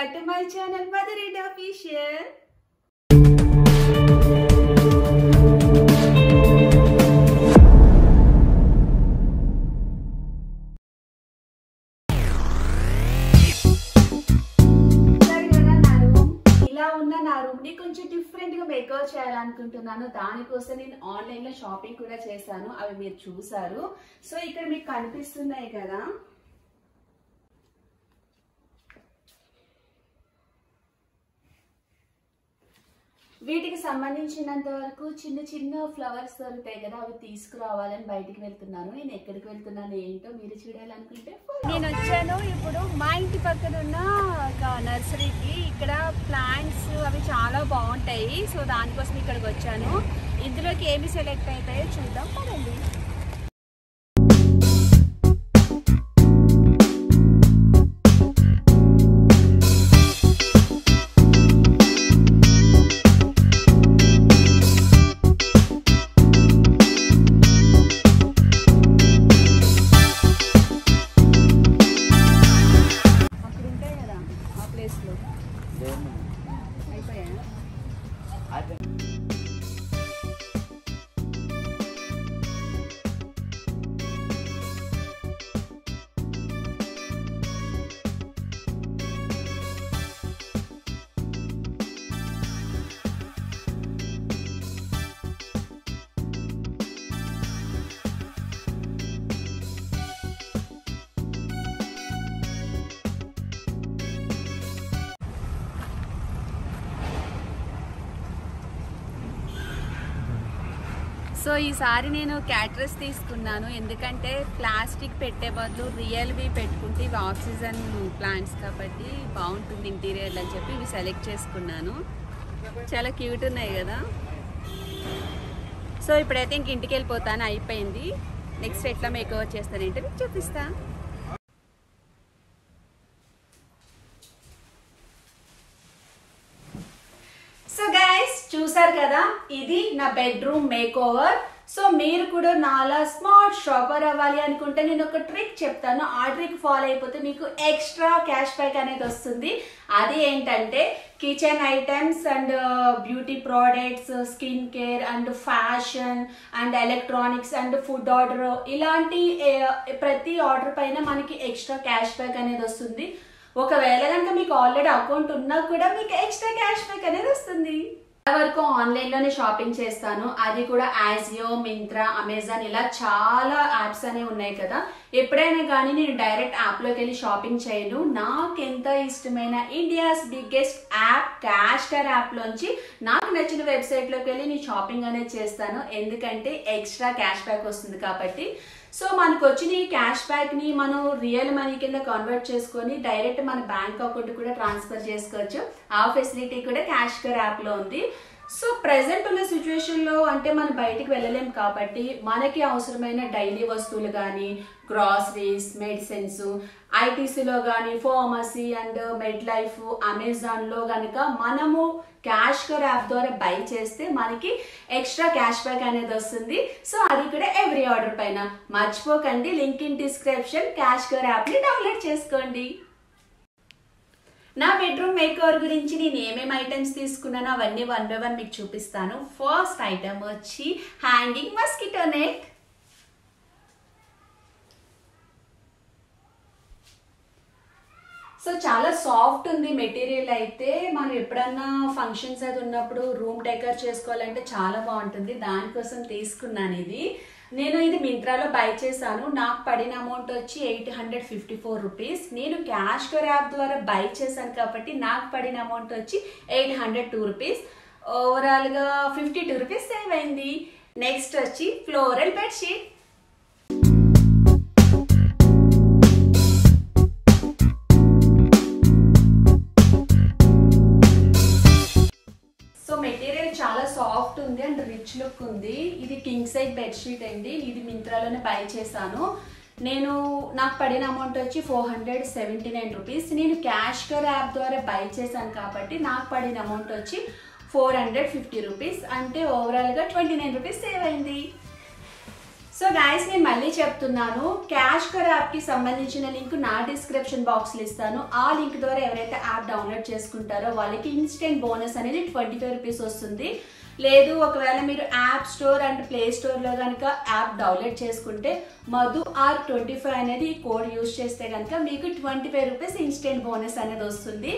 back to my channel Mother India Official. నా room ని కొంచెం డిఫరెంట్ గా మేకప్ చేయాలనుకుంటున్నాను. దానికోసం నేను ఆన్లైన్ లో షాపింగ్ కూడా చేశాను. అవి మీరు చూసారు. సో ఇక్కడ మీకు కనిపిస్తున్నాయి కదా, వీటికి సంబంధించినంత వరకు చిన్న చిన్న ఫ్లవర్స్ దొరుకుతాయి కదా, అవి తీసుకురావాలని బయటికి వెళ్తున్నాను. నేను ఎక్కడికి వెళ్తున్నాను ఏంటో మీరు చూడాలనుకుంటే నేను వచ్చాను ఇప్పుడు మా ఇంటి పక్కన ఉన్న ఒక నర్సరీకి. ఇక్కడ ప్లాంట్స్ అవి చాలా బాగుంటాయి. సో దానికోసం ఇక్కడికి వచ్చాను. ఇందులోకి ఏమి సెలెక్ట్ అవుతాయో చూద్దాం పదండి. సో ఈసారి నేను క్యాటరస్ తీసుకున్నాను. ఎందుకంటే ప్లాస్టిక్ పెట్టే బదులు రియల్వి పెట్టుకుంటే ఇవి ఆక్సిజన్ ప్లాంట్స్ కాబట్టి బాగుంటుంది ఇంటీరియర్ అని చెప్పి ఇవి సెలెక్ట్ చేసుకున్నాను. చాలా క్యూట్ ఉన్నాయి కదా. సో ఇప్పుడైతే ఇంక ఇంటికి వెళ్ళిపోతాను, అయిపోయింది. నెక్స్ట్ ఎట్లా మేకప్ చేస్తానంటే మీకు చూపిస్తా. సో గైస్ చూసారు కదా, ఇది నా బెడ్రూమ్ మేకోవర్. సో మీరు కూడా నాలా స్మార్ట్ షాపర్ అవ్వాలి అనుకుంటే నేను ఒక ట్రిక్ చెప్తాను. ఆ ట్రిక్ ఫాలో అయిపోతే మీకు ఎక్స్ట్రా క్యాష్ బ్యాక్ అనేది వస్తుంది. అది ఏంటంటే kitchen items and beauty products, skin care and fashion and electronics and food order, ఇలాంటి ప్రతి ఆర్డర్ పైన మనకి ఎక్స్ట్రా క్యాష్ బ్యాక్ అనేది వస్తుంది. ఒకవేళ కనుక మీకు ఆల్రెడీ అకౌంట్ ఉన్నా కూడా మీకు ఎక్స్ట్రా క్యాష్ బ్యాక్ అనేది వస్తుంది. వరకు ఆన్లైన్ లోనే షాపింగ్ చేస్తాను. అది కూడా యాజియో, మింత్రా, అమెజాన్, ఇలా చాలా యాప్స్ అనేవి ఉన్నాయి కదా. ఎప్పుడైనా కానీ నేను డైరెక్ట్ యాప్ లోకి వెళ్ళి షాపింగ్ చేయను. నాకు ఎంత ఇష్టమైన ఇండియాస్ బిగ్గెస్ట్ యాప్ క్యాష్కర్ యాప్ లోంచి నాకు నచ్చిన వెబ్సైట్ లోకి వెళ్ళి నేను షాపింగ్ అనేది చేస్తాను. ఎందుకంటే ఎక్స్ట్రా క్యాష్ బ్యాక్ వస్తుంది కాబట్టి. సో మనకు వచ్చిన ఈ క్యాష్ బ్యాక్ ని మనం రియల్ మనీ కింద కన్వర్ట్ చేసుకొని డైరెక్ట్ మన బ్యాంక్ అకౌంట్ కూడా ట్రాన్స్ఫర్ చేసుకోవచ్చు. ఆ ఫెసిలిటీ కూడా క్యాష్కర్ యాప్ లో ఉంది. సో ప్రెసెంట్ ఉన్న సిచ్యువేషన్ లో అంటే మనం బయటికి వెళ్ళలేం కాబట్టి మనకి అవసరమైన డైలీ వస్తువులు కానీ, గ్రాసరీస్, మెడిసిన్స్, ఐటీసీలో కానీ, pharmacy and med life, Amazon లో కనుక మనము క్యాష్కర్ యాప్ ద్వారా బై చేస్తే మనకి ఎక్స్ట్రా క్యాష్ బ్యాక్ అనేది వస్తుంది. సో అది కూడా ఎవ్రీ ఆర్డర్ పైన. మర్చిపోకండి, లింక్ ఇన్ డిస్క్రిప్షన్, క్యాష్కర్ యాప్ ని డౌన్లోడ్ చేసుకోండి. నా బెడ్రూమ్ మేకర్ గురించి నేను ఏమేమి ఐటమ్స్ తీసుకున్నానో అవన్నీ వన్ బై వన్ మీకు చూపిస్తాను. ఫస్ట్ ఐటమ్ వచ్చి హ్యాంగింగ్ మస్కిటో నెట్. సో చాలా సాఫ్ట్ ఉంది మెటీరియల్ అయితే. మనం ఎప్పుడన్నా ఫంక్షన్స్ అది ఉన్నప్పుడు రూమ్ డెకర్ చేసుకోవాలంటే చాలా బాగుంటుంది. దానికోసం తీసుకున్నాను ఇది. నేను ఇది మింత్రాలో బై చేశాను. నాకు పడిన అమౌంట్ వచ్చి 854 రూపీస్. నేను క్యాష్కర్ యాప్ ద్వారా బై చేశాను కాబట్టి నాకు పడిన అమౌంట్ వచ్చి 802 రూపీస్. ఓవరాల్గా 52 రూపీస్ సేవ్ అయింది. నెక్స్ట్ వచ్చి ఫ్లోరల్ బెడ్షీట్. చాలా సాఫ్ట్ ఉంది అండ్ రిచ్ లుక్ ఉంది. ఇది కింగ్ సైజ్ బెడ్షీట్ అండి. ఇది మింత్రాలోనే బై చేశాను. నాకు పడిన అమౌంట్ వచ్చి 479 రూపీస్. నేను క్యాష్కర్ యాప్ ద్వారా బై చేశాను కాబట్టి నాకు పడిన అమౌంట్ వచ్చి 450 రూపీస్. అంటే ఓవరాల్గా 29 రూపీస్ సేవ్ అయింది. సో గైస్ నేను మళ్ళీ చెప్తున్నాను, క్యాష్ కర్ యాప్కి సంబంధించిన లింక్ నా డిస్క్రిప్షన్ బాక్స్లో ఇస్తాను. ఆ లింక్ ద్వారా ఎవరైతే యాప్ డౌన్లోడ్ చేసుకుంటారో వాళ్ళకి ఇన్స్టెంట్ బోనస్ అనేది 25 రూపీస్ వస్తుంది. లేదు ఒకవేళ మీరు యాప్ స్టోర్ అండ్ ప్లే స్టోర్లో కనుక యాప్ డౌన్లోడ్ చేసుకుంటే మధు R25 అనేది ఈ కోడ్ యూజ్ చేస్తే కనుక మీకు 25 రూపీస్ ఇన్స్టెంట్ బోనస్ అనేది వస్తుంది.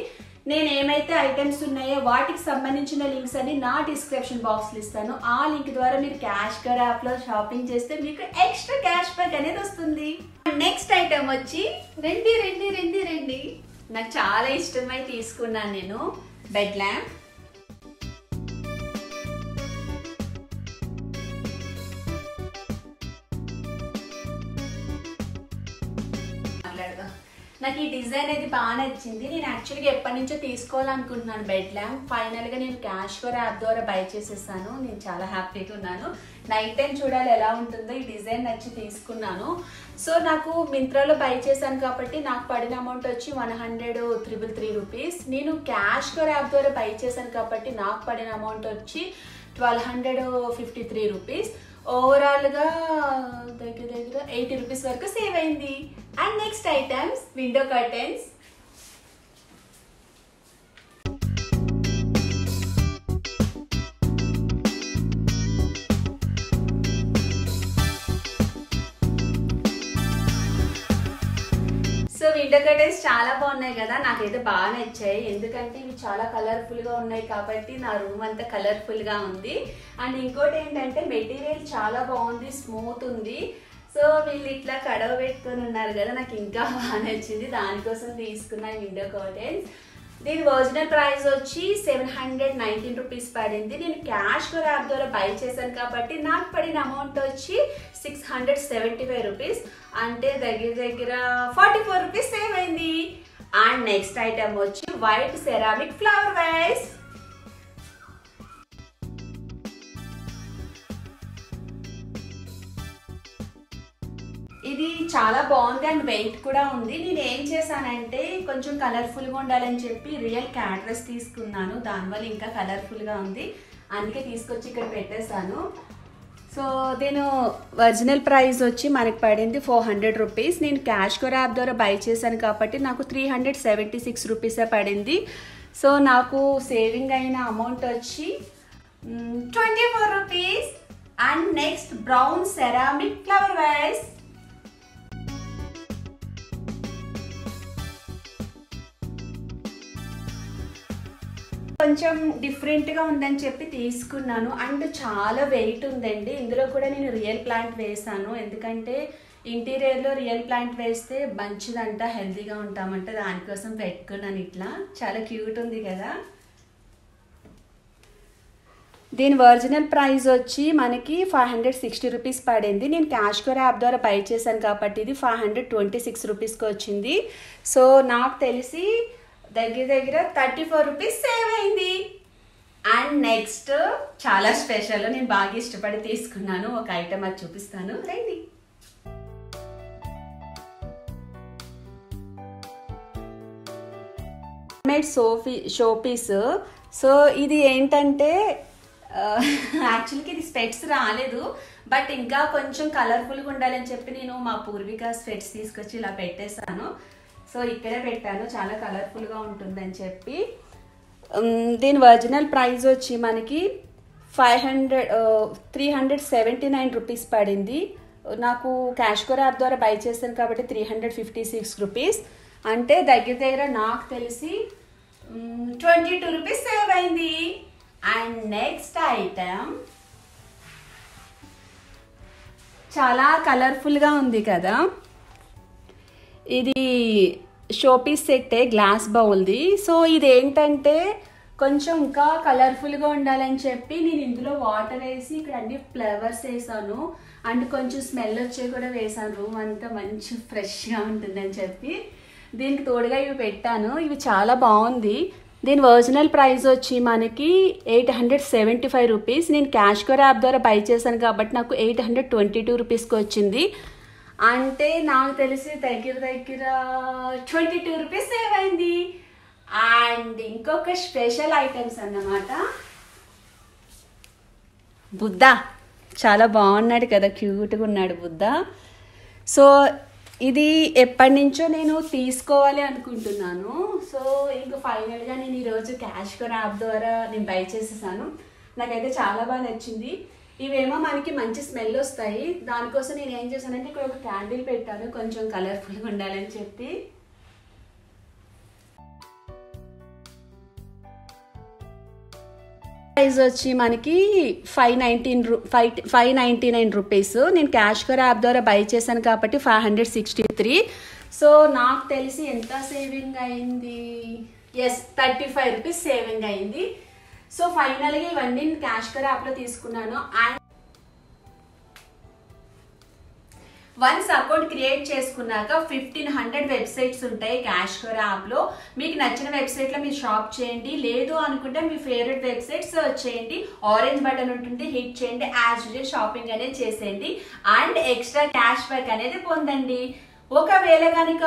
నేను ఏమైతే ఐటమ్స్ ఉన్నాయో వాటికి సంబంధించిన లింక్స్ అని నా డిస్క్రిప్షన్ బాక్స్లో ఇస్తాను. ఆ లింక్ ద్వారా మీరు క్యాష్ కర్ యాప్లో షాపింగ్ చేస్తే మీకు ఎక్స్ట్రా క్యాష్ బ్యాక్ అనేది వస్తుంది. నెక్స్ట్ ఐటమ్ వచ్చి రండి నాకు చాలా ఇష్టమై తీసుకున్నాను నేను బెడ్ ల్యాంప్. నాకు ఈ డిజైన్ అయితే బాగా నచ్చింది. నేను యాక్చువల్గా ఎప్పటి నుంచో తీసుకోవాలనుకుంటున్నాను బెడ్ ల్యాంప్. ఫైనల్గా నేను క్యాష్ కర్ యాప్ ద్వారా బై చేసేసాను. నేను చాలా హ్యాపీగా ఉన్నాను. నైట్ టైం చూడాలి ఎలా ఉంటుందో, ఈ డిజైన్ నచ్చి తీసుకున్నాను. సో నాకు మింత్రాలో బై చేశాను కాబట్టి నాకు పడిన అమౌంట్ వచ్చి 100,333 రూపీస్. నేను క్యాష్ కర్ యాప్ ద్వారా బై చేశాను కాబట్టి నాకు పడిన అమౌంట్ వచ్చి 1253 రూపీస్. ఓవరాల్గా దగ్గర 80 రూపీస్ వరకు సేవ్ అయింది. And next items window curtains. So window curtains చాలా బాగున్నాయి కదా, నాకైతే బాగా నచ్చాయి. ఎందుకంటే ఇవి చాలా కలర్ఫుల్గా ఉన్నాయి కాబట్టి నా రూమ్ అంతా కలర్ఫుల్గా ఉంది. అండ్ ఇంకోటి ఏంటంటే మెటీరియల్ చాలా బాగుంది, స్మూత్ ఉంది. సో వీళ్ళు ఇట్లా కడవ పెట్టుకొని ఉన్నారు కదా, నాకు ఇంకా బాగా నచ్చింది. దానికోసం తీసుకున్న విండో కర్టెన్స్. దీని ఒరిజినల్ ప్రైస్ వచ్చి 719 రూపీస్ పడింది. నేను క్యాష్ కర్ యాప్ ద్వారా బై చేశాను కాబట్టి నాకు పడిన అమౌంట్ వచ్చి 675 రూపీస్. అంటే దగ్గర 44 రూపీస్ సేవ్ అయింది. అండ్ నెక్స్ట్ ఐటమ్ వచ్చి వైట్ సెరామిక్ ఫ్లవర్ వైస్. ఇది చాలా బాగుంది అండ్ వెయిట్ కూడా ఉంది. నేను ఏం చేశానంటే కొంచెం కలర్ఫుల్గా ఉండాలని చెప్పి రియల్ క్యాట్రస్ తీసుకున్నాను. దానివల్ల ఇంకా కలర్ఫుల్గా ఉంది, అందుకే తీసుకొచ్చి ఇక్కడ పెట్టేశాను. సో దీని ఒరిజినల్ ప్రైస్ వచ్చి మనకి పడింది 400 రూపీస్. నేను క్యాష్ కర్ యాప్ ద్వారా బై చేశాను కాబట్టి నాకు 376 రూపీసే పడింది. సో నాకు సేవింగ్ అయిన అమౌంట్ వచ్చి 24 rupees. And next brown ceramic flower vase. కొంచెం డిఫరెంట్గా ఉందని చెప్పి తీసుకున్నాను. అండ్ చాలా వెయిట్ ఉందండి. ఇందులో కూడా నేను రియల్ ప్లాంట్ వేసాను, ఎందుకంటే ఇంటీరియర్లో రియల్ ప్లాంట్ వేస్తే మంచిదంట, హెల్తీగా ఉంటామంట. దానికోసం పెట్టుకున్నాను. ఇట్లా చాలా క్యూట్ ఉంది కదా. దీని ఒరిజినల్ ప్రైస్ వచ్చి మనకి 560 రూపీస్ పడింది. నేను క్యాష్ కర్ యాప్ ద్వారా బై చేశాను కాబట్టి ఇది 526 రూపీస్కి వచ్చింది. సో నాకు తెలిసి దగ్గర 34 రూపీస్ సేవ్ అయింది. అండ్ నెక్స్ట్ చాలా స్పెషల్, నేను బాగా ఇష్టపడి తీసుకున్నాను ఒక ఐటమ్, అది చూపిస్తాను రండి. Made show piece. సో ఇది ఏంటంటే యాక్చువల్గా ఇది స్పెట్స్ రాలేదు, బట్ ఇంకా కొంచెం కలర్ఫుల్గా ఉండాలని చెప్పి నేను మా పూర్విక స్పెట్స్ తీసుకొచ్చి ఇలా పెట్టేశాను. సో ఇక్కడే పెట్టాను, చాలా కలర్ఫుల్గా ఉంటుందని చెప్పి. దీని ఒరిజినల్ ప్రైస్ వచ్చి మనకి 379 రూపీస్ పడింది. నాకు క్యాష్ కర్ యాప్ ద్వారా బై చేశాను కాబట్టి 356 రూపీస్. అంటే దగ్గర నాకు తెలిసి 22 రూపీస్ సేవ్ అయింది. అండ్ నెక్స్ట్ ఐటమ్ చాలా కలర్ఫుల్గా ఉంది కదా, ఇది షోపీస్ సెట్టే, గ్లాస్ బౌల్ది. సో ఇదేంటంటే కొంచెం ఇంకా కలర్ఫుల్గా ఉండాలని చెప్పి నేను ఇందులో వాటర్ వేసి ఇక్కడ అన్ని ఫ్లవర్స్ వేసాను. అండ్ కొంచెం స్మెల్ వచ్చే కూడా వేసాను. రూమ్ అంతా మంచి ఫ్రెష్గా ఉంటుందని చెప్పి దీనికి తోడుగా ఇవి పెట్టాను. ఇవి చాలా బాగుంది. దీని ఒరిజినల్ ప్రైస్ వచ్చి మనకి 875 రూపీస్. నేను క్యాష్ కర్ యాప్ ద్వారా బై చేశాను కాబట్టి నాకు 822 రూపీస్కి వచ్చింది. అంటే నాకు తెలిసి దగ్గర 22 రూపీస్ సేవ్ అయింది. అండ్ ఇంకొక స్పెషల్ ఐటమ్స్ అన్నమాట, బుద్ధ చాలా బాగున్నాడు కదా, క్యూట్గా ఉన్నాడు బుద్ధ. సో ఇది ఎప్పటి నుంచో నేను తీసుకోవాలి అనుకుంటున్నాను. సో ఇంకా ఫైనల్గా నేను ఈరోజు క్యాష్కర్ యాప్ ద్వారా నేను బై చేసేసాను. నాకైతే చాలా బాగా నచ్చింది. ఇవేమో మనకి మంచి స్మెల్ వస్తాయి. దానికోసం నేను ఏం చేశానంటే ఇక్కడ ఒక క్యాండిల్ పెట్టాను, కొంచెం కలర్ఫుల్గా ఉండాలని చెప్పి. ప్రైస్ వచ్చి మనకి 599 రూపీస్. నేను క్యాష్కర్ యాప్ ద్వారా బై చేశాను కాబట్టి 563. సో నాకు తెలిసి ఎంత సేవింగ్ అయింది, ఎస్ 35 రూపీస్ సేవింగ్ అయింది. సో ఫైనల్గా ఇవన్నీ నేను క్యాష్కర్ యాప్లో తీసుకున్నాను. అండ్ వన్స్ అకౌంట్ క్రియేట్ చేసుకున్నాక 1500 వెబ్సైట్స్ ఉంటాయి క్యాష్కర్ యాప్లో. మీకు నచ్చిన వెబ్సైట్లో మీరు షాప్ చేయండి, లేదు అనుకుంటే మీ ఫేవరెట్ వెబ్సైట్ సర్చ్ చేయండి, ఆరెంజ్ బటన్ ఉంటుంది, హిట్ చేయండి, యాజ్ యూజువల్ షాపింగ్ అనేది చేసేయండి అండ్ ఎక్స్ట్రా క్యాష్ బ్యాక్ అనేది పొందండి. ఒకవేళ కనుక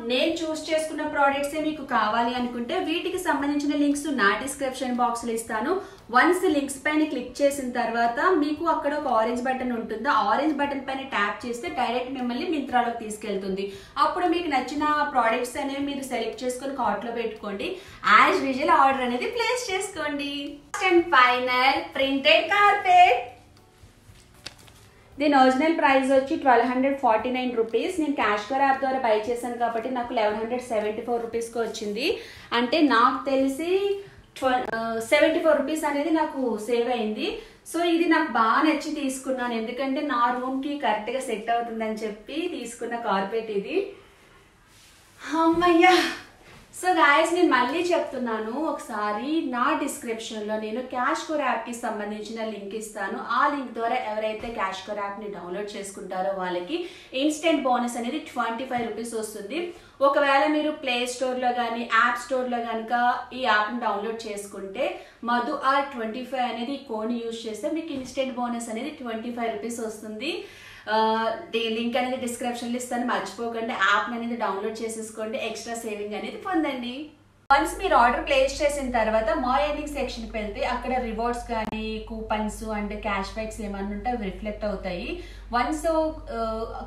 నేను చూస్ చేసుకున్న ప్రోడక్ట్సే మీకు కావాలి అనుకుంటే వీటికి సంబంధించిన లింక్స్ నా డిస్క్రిప్షన్ బాక్స్లో ఇస్తాను. వన్స్ లింక్స్ పైన క్లిక్ చేసిన తర్వాత మీకు అక్కడ ఒక ఆరెంజ్ బటన్ ఉంటుంది. ఆరెంజ్ బటన్ పైన ట్యాప్ చేస్తే డైరెక్ట్ మిమ్మల్ని మింత్రాలోకి తీసుకెళ్తుంది. అప్పుడు మీకు నచ్చిన ప్రోడక్ట్స్ అనేవి మీరు సెలెక్ట్ చేసుకుని కార్ట్లో పెట్టుకోండి, యాజ్ యూజువల్ ఆర్డర్ అనేది ప్లేస్ చేసుకోండి. And final printed carpet. దీని ఒరిజినల్ ప్రైస్ వచ్చి 1249 రూపీస్. నేను క్యాష్కర్ యాప్ ద్వారా బై చేశాను కాబట్టి నాకు 1174 రూపీస్కి వచ్చింది. అంటే నాకు తెలిసి 74 రూపీస్ అనేది నాకు సేవ్ అయింది. సో ఇది నాకు బాగా నచ్చి తీసుకున్నాను, ఎందుకంటే నా రూమ్కి కరెక్ట్గా సెట్ అవుతుందని చెప్పి తీసుకున్న కార్పెట్ ఇది. అమ్మయ్యా. సో గాయస్ నేను మళ్ళీ చెప్తున్నాను ఒకసారి, నా డిస్క్రిప్షన్లో నేను క్యాష్కర్ యాప్కి సంబంధించిన లింక్ ఇస్తాను. ఆ లింక్ ద్వారా ఎవరైతే క్యాష్కర్ యాప్ని డౌన్లోడ్ చేసుకుంటారో వాళ్ళకి ఇన్స్టెంట్ బోనస్ అనేది 25 రూపీస్ వస్తుంది. ఒకవేళ మీరు ప్లే స్టోర్లో కానీ యాప్ స్టోర్లో కనుక ఈ యాప్ని డౌన్లోడ్ చేసుకుంటే మధు R25 అనేది ఈ కోడ్ని యూజ్ చేస్తే మీకు ఇన్స్టెంట్ బోనస్ అనేది 25 రూపీస్ వస్తుంది. లింక్ అనేది డిస్క్రిప్షన్లో ఇస్తాను, మర్చిపోకండి. యాప్ అనేది డౌన్లోడ్ చేసేసుకోండి, ఎక్స్ట్రా సేవింగ్ అనేది పొందండి. వన్స్ మీరు ఆర్డర్ ప్లేస్ చేసిన తర్వాత మా ఎర్నింగ్ సెక్షన్కి వెళ్తే అక్కడ రివార్డ్స్ కానీ కూపన్స్ అండ్ క్యాష్ బ్యాక్స్ ఏమన్నా ఉంటే అవి రిఫ్లెక్ట్ అవుతాయి. వన్స్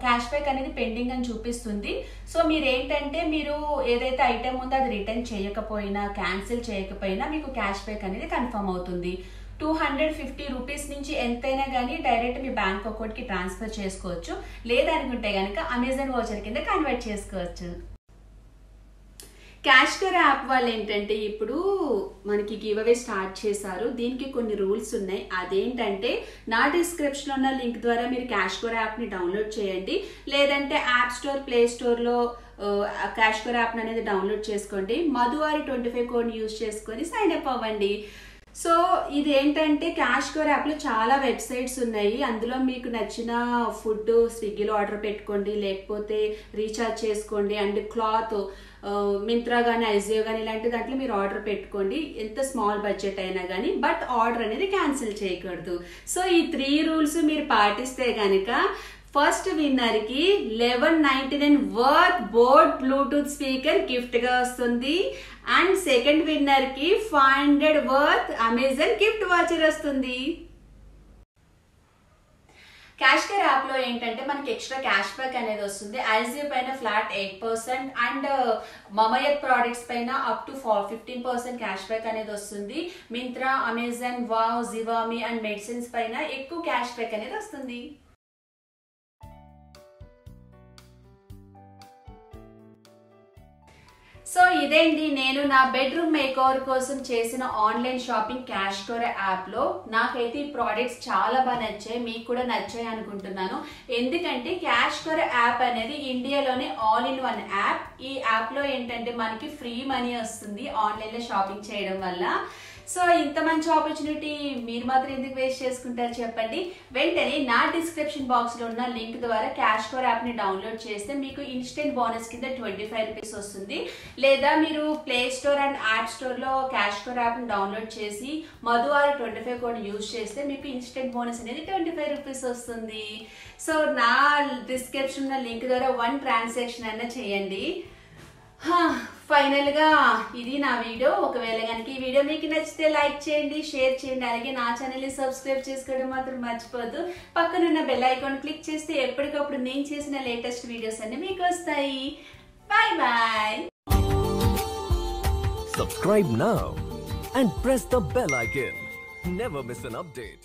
క్యాష్ బ్యాక్ అనేది పెండింగ్ అని చూపిస్తుంది. సో మీరు ఏంటంటే మీరు ఏదైతే ఐటెం ఉందో అది రిటర్న్ చేయకపోయినా క్యాన్సిల్ చేయకపోయినా మీకు క్యాష్ బ్యాక్ అనేది కన్ఫర్మ్ అవుతుంది. 250 రూపీస్ నుంచి ఎంతైనా కానీ డైరెక్ట్ మీ బ్యాంక్ అకౌంట్కి ట్రాన్స్ఫర్ చేసుకోవచ్చు, లేదనుకుంటే కనుక అమెజాన్ వోచర్ కింద కన్వర్ట్ చేసుకోవచ్చు. క్యాష్కర్ యాప్ వాళ్ళు ఏంటంటే ఇప్పుడు మనకి గివ్ అవే స్టార్ట్ చేశారు. దీనికి కొన్ని రూల్స్ ఉన్నాయి. అదేంటంటే నా డిస్క్రిప్షన్లో ఉన్న లింక్ ద్వారా మీరు క్యాష్కర్ యాప్ని డౌన్లోడ్ చేయండి, లేదంటే యాప్ స్టోర్ ప్లే స్టోర్లో క్యాష్కర్ యాప్ అనేది డౌన్లోడ్ చేసుకోండి. మధు R25 కోడ్ని యూజ్ చేసుకొని సైన్ అప్ అవ్వండి. సో ఇది ఏంటంటే క్యాష్కర్ యాప్లో చాలా వెబ్సైట్స్ ఉన్నాయి. అందులో మీకు నచ్చిన ఫుడ్ స్విగ్గీలో ఆర్డర్ పెట్టుకోండి, లేకపోతే రీఛార్జ్ చేసుకోండి. అండ్ క్లాత్ మింత్రా కానీ ఐజియో కానీ ఇలాంటి దాంట్లో మీరు ఆర్డర్ పెట్టుకోండి, ఎంత స్మాల్ బడ్జెట్ అయినా కానీ. బట్ ఆర్డర్ అనేది క్యాన్సిల్ చేయకూడదు. సో ఈ 3 రూల్స్ మీరు పాటిస్తే కనుక ఫస్ట్ విన్నర్ కి 1199 worth boat Bluetooth speaker gift గా వస్తుంది. అండ్ సెకండ్ విన్నర్ కి 500 వర్త్ అమెజాన్ గిఫ్ట్ వాచర్ వస్తుంది. క్యాష్కర్ యాప్ లో ఏంటంటే మనకి ఎక్స్ట్రా క్యాష్ బ్యాక్ అనేది వస్తుంది. ఐజియో పైన ఫ్లాట్ 8% అండ్ మమయత్ ప్రోడక్ట్స్ పైన అప్ టు 15% క్యాష్ బ్యాక్ అనేది వస్తుంది. Myntra, Amazon, wow, Zivame and medicines పైన ఎక్కువ క్యాష్ బ్యాక్ అనేది వస్తుంది. సో ఇదేంటి నేను నా బెడ్రూమ్ మేకోవర్ కోసం చేసిన ఆన్లైన్ షాపింగ్ క్యాష్కర్ యాప్లో. నాకైతే ఈ ప్రోడక్ట్స్ చాలా బాగా నచ్చాయి, మీకు కూడా నచ్చాయి అనుకుంటున్నాను. ఎందుకంటే క్యాష్కర్ యాప్ అనేది ఇండియాలోనే ఆల్ ఇన్ వన్ యాప్. ఈ యాప్లో ఏంటంటే మనకి ఫ్రీ మనీ వస్తుంది ఆన్లైన్లో షాపింగ్ చేయడం వల్ల. సో ఇంత మంచి ఆపర్చునిటీ మీరు మాత్రం ఎందుకు వేస్ట్ చేసుకుంటారు చెప్పండి. వెంటనే నా డిస్క్రిప్షన్ బాక్స్లో ఉన్న లింక్ ద్వారా క్యాష్కర్ యాప్ని డౌన్లోడ్ చేస్తే మీకు ఇన్స్టెంట్ బోనస్ కింద 25 రూపీస్ వస్తుంది. లేదా మీరు ప్లే స్టోర్ అండ్ యాప్ స్టోర్లో క్యాష్కర్ యాప్ని డౌన్లోడ్ చేసి మధు R25 కోడ్ యూజ్ చేస్తే మీకు ఇన్స్టెంట్ బోనస్ అనేది 25 రూపీస్ వస్తుంది. సో నా డిస్క్రిప్షన్ ఉన్న లింక్ ద్వారా 1 ట్రాన్సాక్షన్ అయినా చేయండి. ఫైనల్ గా ఇది నా వీడియో. ఒకవేళ కనుక ఈ వీడియో మీకు నచ్చితే లైక్ చేయండి, షేర్ చేయండి, అలాగే నా ఛానల్ ని సబ్స్క్రైబ్ చేసుకోవడం మాత్రం మర్చిపోద్దు. పక్కనున్న బెల్ ఐకాన్ క్లిక్ చేస్తే ఎప్పటికప్పుడు నేను చేసిన లేటెస్ట్ వీడియోస్ అన్ని మీకు వస్తాయి. By by. Subscribe now and press the bell icon. Never miss an update.